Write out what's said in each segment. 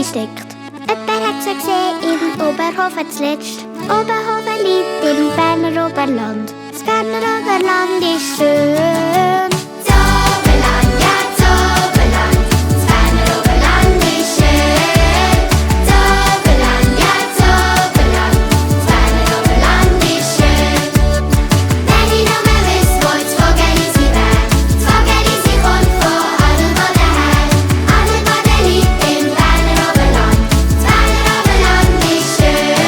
steckt. Öper hat so gesehen im Oberhofe zletscht. Oberhofe liegt im Berner Oberland. Das Berner Oberland ist schön. Zoberland, ja Zoberland. Das Berner Oberland ist schön. Zoberland, ja Zoberland. Das Berner Oberland ist schön. Wenn ich nume wüsst, wo das Vogellisi wär. Das Vogellisi kommt von Adelbode her. Adelbode liegt im Berner Oberland. Das Berner Oberland ist schön.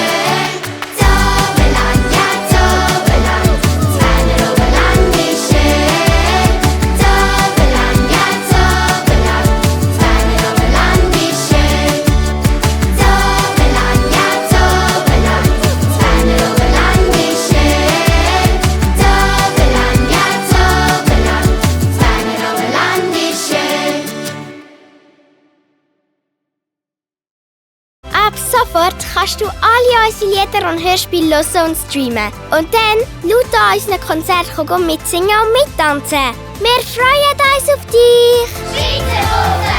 Zoberland, ja Zoberland. Das Berner Oberland ist schön. Zoberland, ja Zoberland. Das Berner Oberland ist schön. Zoberland, ja Zoberland. Das Berner Oberland ist schön. Zoberland, ja Zoberland. Das Berner Oberland ist schön. Ab sofort kannst du alle unsere Lieder und Hörspiele hören und streamen. Und dann laut an unseren Konzerten mitsingen und mittanzen. Wir freuen uns auf dich! Schwiizergoofe!